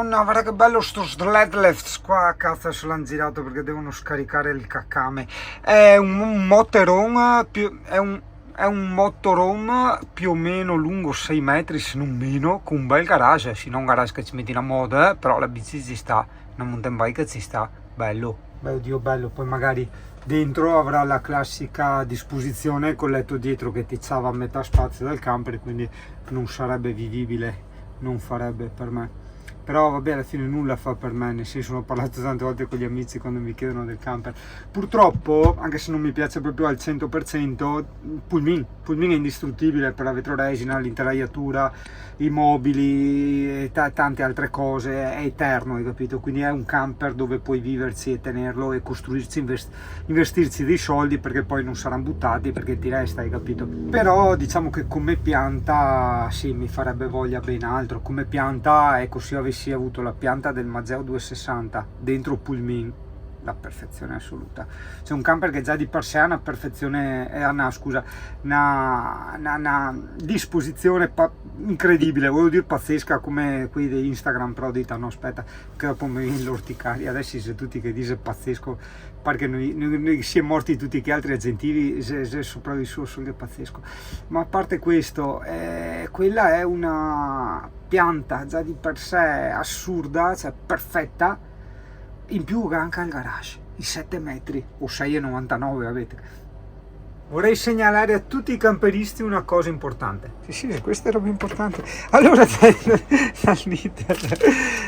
madonna, guarda che bello sto sled lift qua, cazzo se l'hanno girato perché devono scaricare il cacame. È un motorhome, è un motorhome più o meno lungo 6 metri se non meno, con un bel garage, sì, non un garage che ci metti la moda, però la bici ci sta, una mountain bike ci sta, bello. Beh, oddio bello, poi magari dentro avrà la classica disposizione col letto dietro che ti cava a metà spazio del camper, quindi non sarebbe vivibile, non farebbe per me. Però vabbè, alla fine nulla fa per me, nel senso, ho parlato tante volte con gli amici quando mi chiedono del camper. Purtroppo, anche se non mi piace proprio al 100%, il Pullman è indistruttibile per la vetroresina, l'interaiatura, i mobili e tante altre cose, è eterno, hai capito? Quindi è un camper dove puoi viverci e tenerlo e costruirci, investirci dei soldi, perché poi non saranno buttati, perché ti resta, hai capito? Però diciamo che come pianta sì, mi farebbe voglia ben altro. Come pianta, ecco, se io avessi avuto la pianta del Mazeo 260 dentro Pullman, la perfezione assoluta. C'è un camper che già di per sé ha una perfezione, una disposizione incredibile, volevo dire pazzesca, come quelli di Instagram, però dita no, aspetta che dopo mi viene l'orticaria. Adesso se tutti che dice pazzesco perché noi siamo morti tutti che altri agentivi, se sopravvissuto solo è pazzesco. Ma a parte questo, quella è una pianta già di per sé assurda, cioè perfetta, in più anche al garage, i 7 metri o 6,99 avete. Vorrei segnalare a tutti i camperisti una cosa importante. Sì, questa è roba importante. Allora, dall'Iter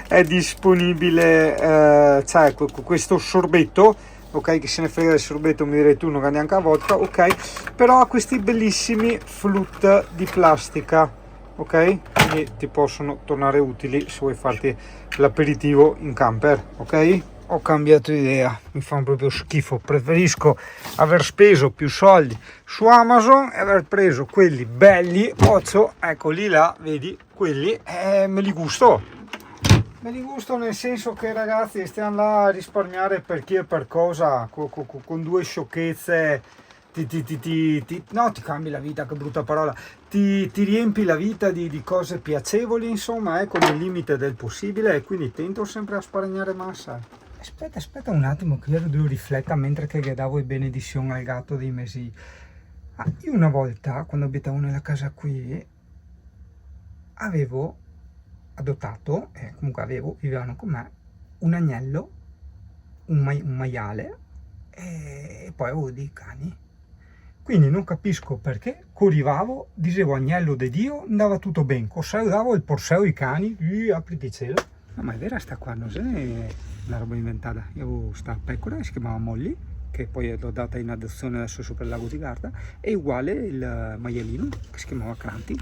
è disponibile cioè, questo sorbetto, ok, che se ne frega del sorbetto, mi direi tu, non ha neanche a vodka, ok, però ha questi bellissimi flute di plastica, ok, quindi ti possono tornare utili se vuoi farti l'aperitivo in camper, ok? Ho cambiato idea, mi fanno proprio schifo, preferisco aver speso più soldi su Amazon e aver preso quelli belli, occhio, eccoli là, vedi, quelli, me li gusto. Me li gusto nel senso che, ragazzi, stiamo là a risparmiare per chi e per cosa, con due sciocchezze, no, ti cambi la vita, che brutta parola, ti riempi la vita di cose piacevoli, insomma, ecco, nel limite del possibile, e quindi tento sempre a sparagnare massa. Aspetta un attimo che io devo riflettere mentre che davo le benedizioni al gatto dei mesi. Io una volta, quando abitavo nella casa qui, avevo adottato, vivevano con me, un agnello, un maiale, e poi avevo dei cani. Quindi non capisco perché corrivavo, dicevo agnello de Dio, andava tutto bene, davo il porseo i cani, apriti cielo. No, ma è vera sta qua, non è una roba inventata. Io avevo sta pecora che si chiamava Molly, che poi l'ho data in adozione adesso sopra il lago di Garda, e uguale il maialino che si chiamava Cranti.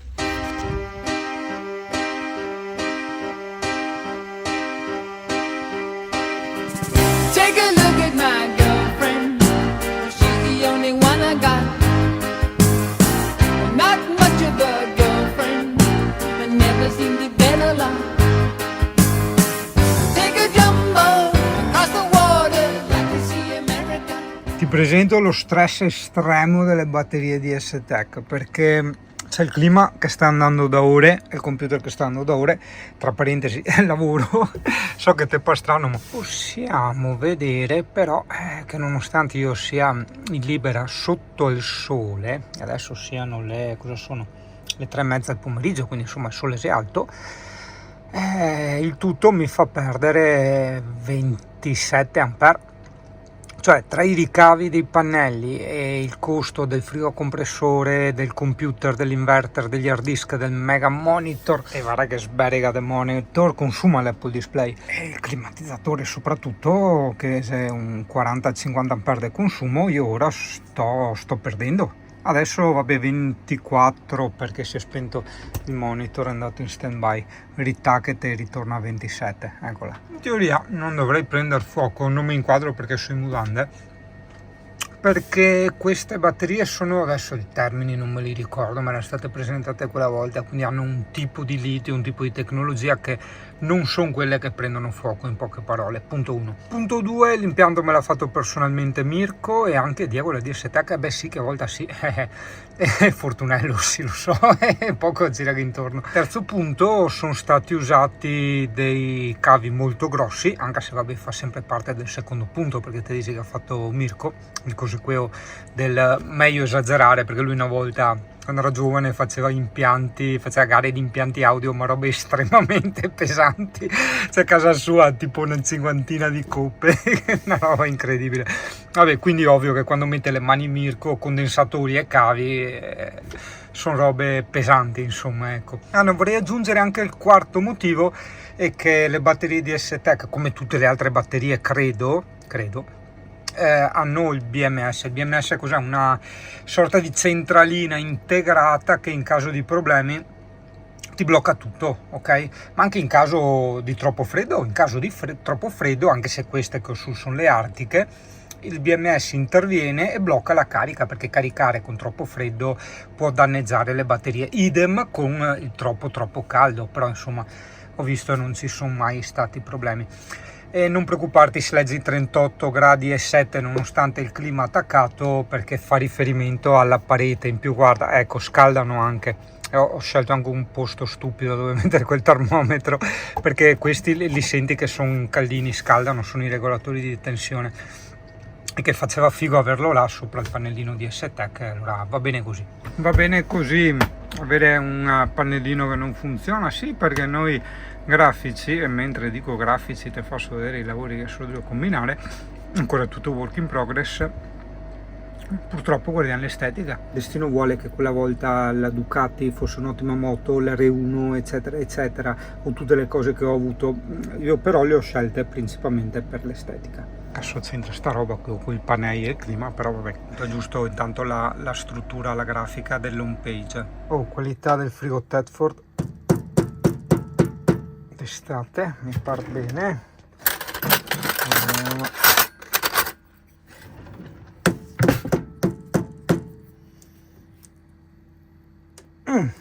Take a look at my girlfriend, she's the only one I got. Not much of a girlfriend, but never seemed to bet a lot. Ti presento lo stress estremo delle batterie di S-Tech, perché c'è il clima che sta andando da ore, il computer che sta andando da ore, tra parentesi lavoro. So che te fa strano, ma possiamo vedere però che nonostante io sia in libera sotto il sole, adesso siano le 3:30 del pomeriggio, quindi insomma il sole si è alto, il tutto mi fa perdere 27 ampere. Cioè, tra i ricavi dei pannelli e il costo del frigocompressore, del computer, dell'inverter, degli hard disk, del mega monitor, e guarda che sberega del monitor consuma l'Apple Display, e il climatizzatore soprattutto, che è un 40-50 ampere di consumo, io ora sto perdendo. Adesso vabbè 24 perché si è spento il monitor, è andato in stand by, ritacket e ritorna a 27, eccola. In teoria non dovrei prendere fuoco, non mi inquadro perché sono in mutande, perché queste batterie sono, adesso i termini non me li ricordo, ma erano state presentate quella volta, quindi hanno un tipo di litio, un tipo di tecnologia che non sono quelle che prendono fuoco, in poche parole. Punto 1. Punto 2, l'impianto me l'ha fatto personalmente Mirko e anche Diego la DS Tech. Beh sì, che volta sì, Fortunello sì, lo so, poco girare intorno. Terzo punto, sono stati usati dei cavi molto grossi, anche se vabbè fa sempre parte del secondo punto, perché te dici che ha fatto Mirko, il consegueo del meglio esagerare, perché lui una volta quando era giovane faceva gare di impianti audio, ma robe estremamente pesanti, cioè a casa sua tipo una cinquantina di coppe, una roba incredibile. Vabbè, quindi ovvio che quando mette le mani Mirko, condensatori e cavi, sono robe pesanti, insomma, ecco. Non vorrei aggiungere anche il quarto motivo, è che le batterie di DS-Tech, come tutte le altre batterie, credo, hanno il BMS. Il BMS cos'è? Una sorta di centralina integrata che in caso di problemi ti blocca tutto, ok? Ma anche in caso di troppo freddo, in caso di troppo freddo, anche se queste che ho su sono le artiche, il BMS interviene e blocca la carica, perché caricare con troppo freddo può danneggiare le batterie. Idem con il troppo caldo, però insomma ho visto che non ci sono mai stati problemi. E non preoccuparti se leggi 38 gradi e 7 nonostante il clima attaccato, perché fa riferimento alla parete. In più guarda, ecco, scaldano anche. Ho scelto anche un posto stupido dove mettere quel termometro, perché questi li senti che sono caldini, scaldano, sono i regolatori di tensione, e che faceva figo averlo là sopra il pannellino di DS-Tech. Allora va bene così. Va bene così avere un pannellino che non funziona, sì, perché noi grafici, e mentre dico grafici ti faccio vedere i lavori che solo devo combinare, ancora tutto work in progress. Purtroppo guardiamo l'estetica. Destino vuole che quella volta la Ducati fosse un'ottima moto, l'R1 eccetera eccetera, con tutte le cose che ho avuto. Io però le ho scelte principalmente per l'estetica. Cazzo c'entra sta roba con il pannelli e il clima, però vabbè, è giusto intanto la struttura, la grafica dell'home page. Oh, qualità del frigo Tedford d'estate, mi par bene.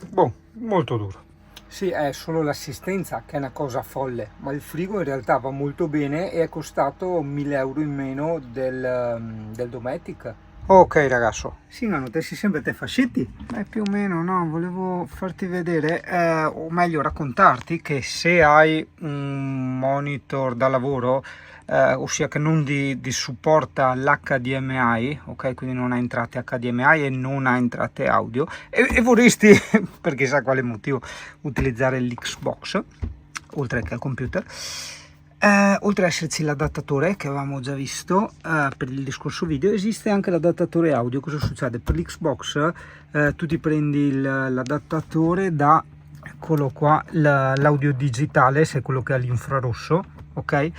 Boh, molto duro. Sì, è solo l'assistenza che è una cosa folle, ma il frigo in realtà va molto bene e è costato 1000 euro in meno del Dometic. Ok ragazzo. Sì, ma notessi sempre te fascetti? Più o meno no, volevo farti vedere, o meglio raccontarti che se hai un monitor da lavoro, ossia che non di supporta l'HDMI, ok, quindi non ha entrate HDMI e non ha entrate audio, e vorresti, per chissà quale motivo, utilizzare l'Xbox, oltre che al computer, oltre ad esserci l'adattatore che avevamo già visto per il discorso video, esiste anche l'adattatore audio. Cosa succede? Per l'Xbox tu ti prendi l'adattatore da, eccolo qua, l'audio digitale, se è quello che ha l'infrarosso, ok?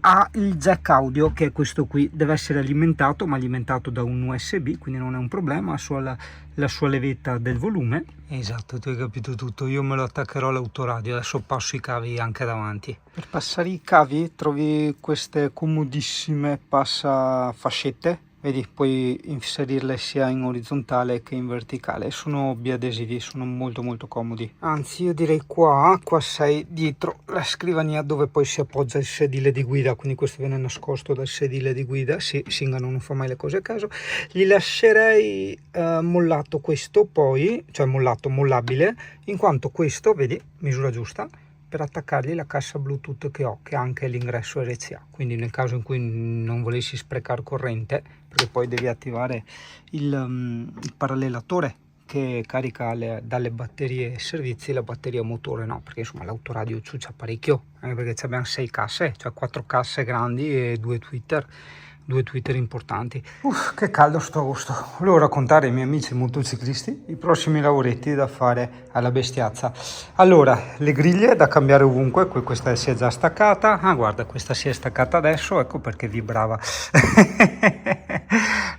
Ha il jack audio, che è questo qui, deve essere alimentato, ma alimentato da un USB, quindi non è un problema, ha la sua levetta del volume. Esatto, tu hai capito tutto, io me lo attaccherò all'autoradio, adesso passo i cavi anche davanti. Per passare i cavi trovi queste comodissime passafascette, vedi, puoi inserirle sia in orizzontale che in verticale, sono biadesivi, sono molto comodi. Anzi, io direi qua sei dietro la scrivania dove poi si appoggia il sedile di guida, quindi questo viene nascosto dal sedile di guida. Sì, Singano non fa mai le cose a caso. Gli lascerei mollato questo, poi, cioè mollabile, in quanto questo, vedi, misura giusta, per attaccargli la cassa Bluetooth che ho, che ha anche l'ingresso RCA, quindi nel caso in cui non volessi sprecare corrente, perché poi devi attivare il parallelatore che carica dalle batterie servizi la batteria motore, no, perché insomma l'autoradio ciuccia parecchio, anche perché abbiamo 6 casse, cioè 4 casse grandi e 2 tweeter importanti. Che caldo sto agosto. Volevo raccontare ai miei amici motociclisti i prossimi lavoretti da fare alla bestiazza. Allora, le griglie da cambiare ovunque, questa si è già staccata. Ah, guarda, questa si è staccata adesso, ecco perché vibrava.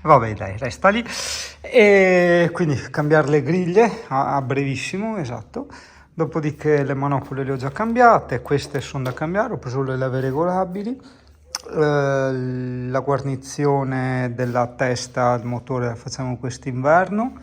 Vabbè, dai, resta lì. E quindi cambiare le griglie a brevissimo, esatto. Dopodiché le manopole le ho già cambiate, queste sono da cambiare, ho preso le leve regolabili. La guarnizione della testa al motore la facciamo quest'inverno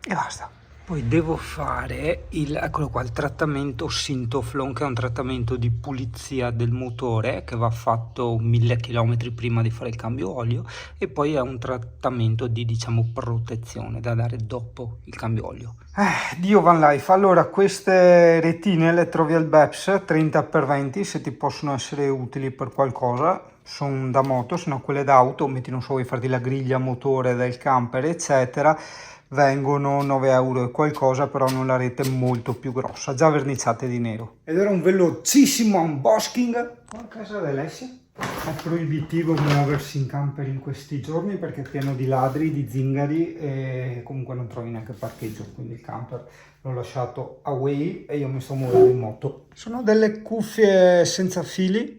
e basta. Poi devo fare eccolo qua, il trattamento Sintoflon, che è un trattamento di pulizia del motore che va fatto 1000 km prima di fare il cambio olio, e poi è un trattamento di, diciamo, protezione da dare dopo il cambio olio. Dio van life. Allora, queste retine le trovi al Beps 30x20, se ti possono essere utili per qualcosa. Sono da moto, sono quelle d'auto, metti, non so, vuoi farti la griglia motore del camper eccetera, vengono 9 euro e qualcosa, però hanno la rete molto più grossa, già verniciate di nero. Ed era un velocissimo unboxing a casa dell'Alessia. È proibitivo muoversi in camper in questi giorni perché è pieno di ladri, di zingari, e comunque non trovi neanche parcheggio, quindi il camper l'ho lasciato away e io mi sto muovendo in moto. Sono delle cuffie senza fili,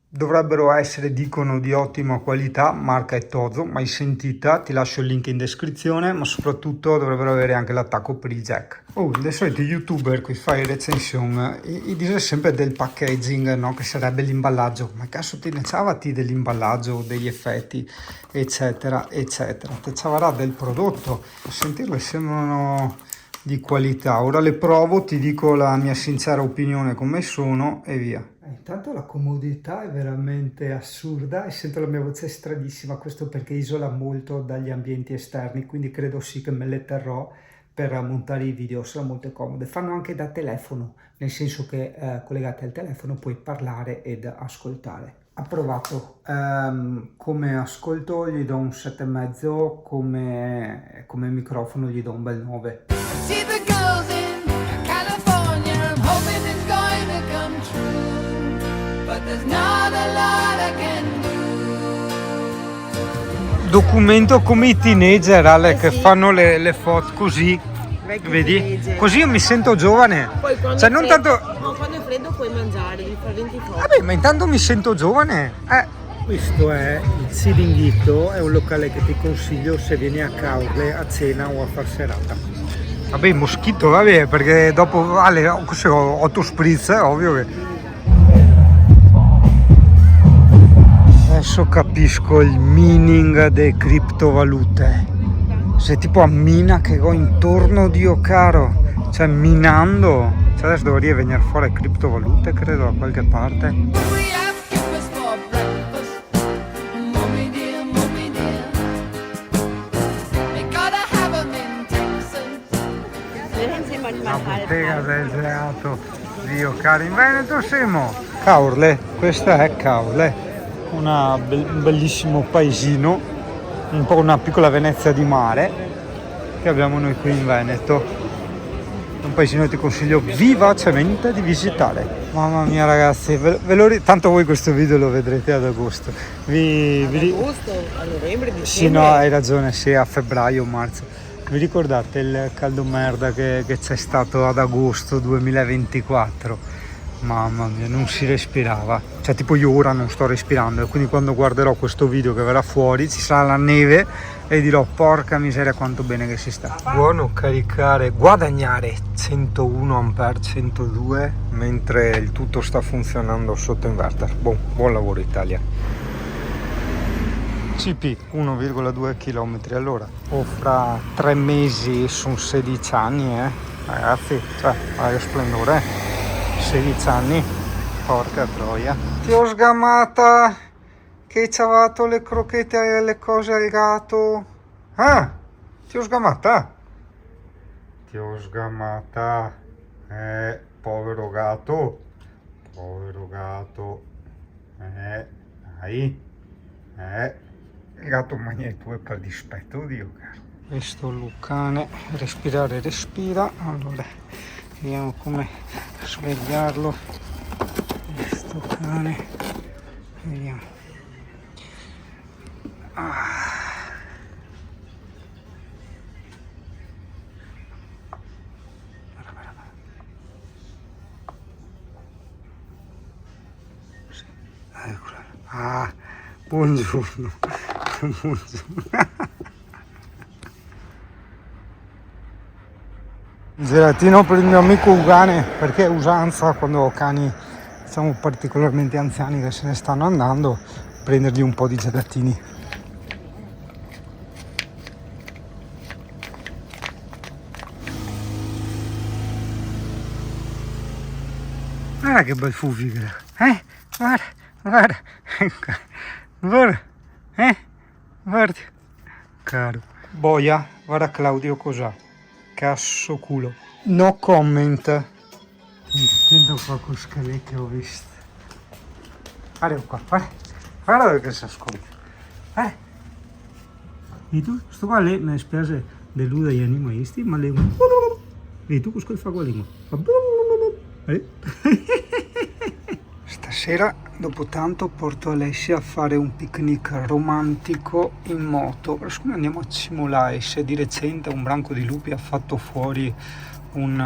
dovrebbero essere, dicono, di ottima qualità, marca è Tozo, mai sentita, ti lascio il link in descrizione, ma soprattutto dovrebbero avere anche l'attacco per i jack. Di solito youtuber qui fai recensione e dice sempre del packaging, no? Che sarebbe l'imballaggio, ma cazzo te ne ciavati dell'imballaggio, degli effetti eccetera eccetera, te ciavarà del prodotto, a sentirle sembrano di qualità. Ora le provo, ti dico la mia sincera opinione come sono e via. Intanto la comodità è veramente assurda e sento la mia voce stradissima, questo perché isola molto dagli ambienti esterni, quindi credo sì che me le terrò per montare i video, sono molto comode. Fanno anche da telefono, nel senso che collegate al telefono puoi parlare ed ascoltare. Approvato. Come ascolto gli do un 7,5, come microfono gli do un bel 9. See the girls in California, I'm hoping it's going to come true, but there's not a lot I can do. Documento come i teenager, Ale, che fanno le foto così, vedi? Teenager. Così io mi sento giovane. Poi quando, Cioè, non è freddo, tanto... no, quando è freddo puoi mangiare, devi fare 20 foto. Vabbè, ma intanto mi sento giovane. Questo è il Siringhito, è un locale che ti consiglio se vieni a Caorle a cena o a far serata. Vabbè, il moschito, vabbè, perché dopo Ale, se ho 8 spritz, è ovvio che... Adesso capisco il meaning delle criptovalute. Se tipo a mina che ho intorno, Dio caro, cioè minando, cioè adesso dovrei venire fuori criptovalute, credo, da qualche parte. We have breakfast for breakfast, mommy dear, mommy dear. We gotta have 'em in Texas. La bottega del gelato, Dio caro, in Veneto siamo. Caorle, questa è Caorle, un bellissimo paesino, un po' una piccola Venezia di mare che abbiamo noi qui in Veneto. Un paesino che ti consiglio vivacemente di visitare. Mamma mia ragazzi, tanto voi questo video lo vedrete ad agosto. Agosto, a novembre, dicembre. Sì, no, hai ragione, sì, a febbraio, marzo. Vi ricordate il caldo merda che c'è stato ad agosto 2024? Mamma mia, non si respirava. Cioè, tipo io ora non sto respirando, e quindi quando guarderò questo video che verrà fuori ci sarà la neve e dirò porca miseria quanto bene che si sta. Buono caricare, guadagnare 101 ampere, 102 mentre il tutto sta funzionando sotto inverter. Buon lavoro Italia. CP 1,2 km all'ora, o fra 3 mesi sono 16 anni, ragazzi, cioè, che splendore, 16 anni, porca troia. Ti ho sgamata, che ci ha fatto le crocchette e le cose al gatto. Ti ho sgamata. Ti ho sgamata, povero gatto, dai, il gatto mangia i tuoi per dispetto, Dio caro. Questo Lucane, respirare respira, allora vediamo come svegliarlo, questo cane, vediamo. Eccola. Buongiorno. Gelatino per il mio amico Ugane, perché è usanza quando ho cani siamo particolarmente anziani che se ne stanno andando, prendergli un po' di gelatini. Guarda che bel fuvigre, guarda, guarda, guarda, guarda, caro. Boia, guarda Claudio cos'ha, cazzo culo. No comment. Intendo qua con scale che ho visto. Guarda qua, guarda che si ascolta. E tu, sto qua lì, mi dispiace delude gli animalisti, ma lei... E tu cosa fa qua lì? Stasera, dopo tanto, porto Alessia a fare un picnic romantico in moto. Siccome andiamo a Cimolais, di recente un branco di lupi ha fatto fuori un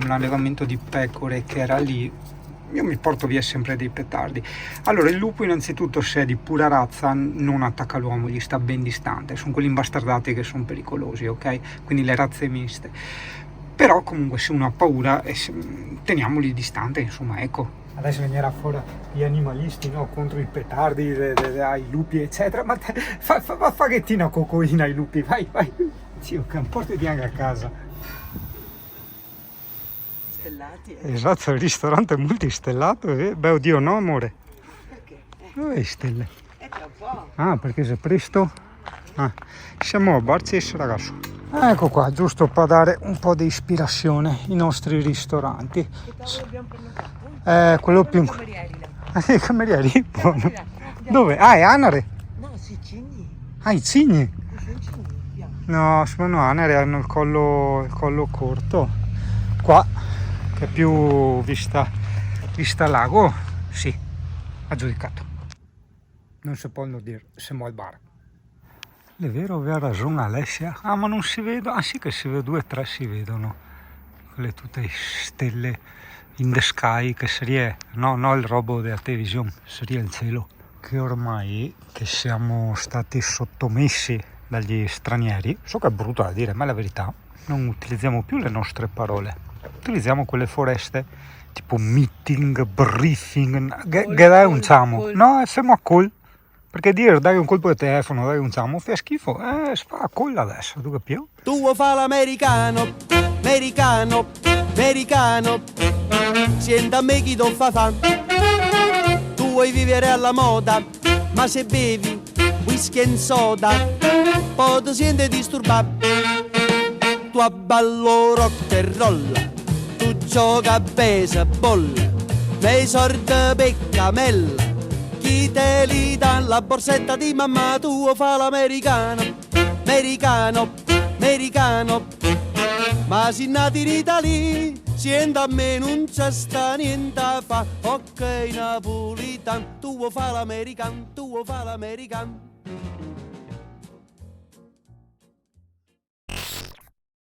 allevamento di pecore che era lì. Io mi porto via sempre dei petardi. Allora, il lupo innanzitutto, se è di pura razza, non attacca l'uomo, gli sta ben distante. Sono quelli imbastardati che sono pericolosi, ok? Quindi le razze miste. Però comunque se uno ha paura, teniamoli distante, insomma, ecco. Adesso venirà fuori gli animalisti, no? Contro i petardi, i lupi, eccetera. Ma fa faghettina cocoina ai lupi, vai. Zio, portati anche a casa. Stellati, Esatto, il ristorante è multistellato. Beh, oddio, no, amore? Perché? Dove è stelle? Tra un po'. Ah, perché sei presto? Siamo a Barces, ragazzo. Ecco qua, giusto per dare un po' di ispirazione ai nostri ristoranti. Che tavolo abbiamo prenotato? Quello più... Camerieri là. I camerieri? Buono. Dove? È Anare? No, sì, Cigni. I Cigni? Sono Cigni, bianchi. No, sono Anare, hanno il collo corto. Qua, che è più vista lago, sì, aggiudicato. Non si può dire, siamo al bar. È vero, aveva ragione Alessia. Ah, ma non si vedono? Ah sì che si vedono, 2 o 3 si vedono. Quelle tutte stelle in the sky, che sarebbe, no il robo della televisione, sarebbe il cielo. Che ormai che siamo stati sottomessi dagli stranieri, so che è brutto da dire, ma è la verità, non utilizziamo più le nostre parole. Utilizziamo quelle foreste, tipo meeting, briefing, che dai un ciamo. No, siamo a call. Perché dire dai un colpo di telefono, dai un ciamo, fa schifo. Si fa a call adesso, tu capisci? Tu vuoi fare l'americano, americano, americano, senta a me chi ti fa. Tu vuoi vivere alla moda, ma se bevi whisky e soda, poi ti senti disturbato. Tu abballo rock e roll, tu gioca a baseball, nei sordi per camella, chi te li dà la borsetta di mamma, tu vuoi fare l'americano, americano, americano, ma se nati in Italia, sienta a me non c'è sta niente a fa, ok napolitano, tu vuoi fare l'americano, tu vuoi fare l'americano.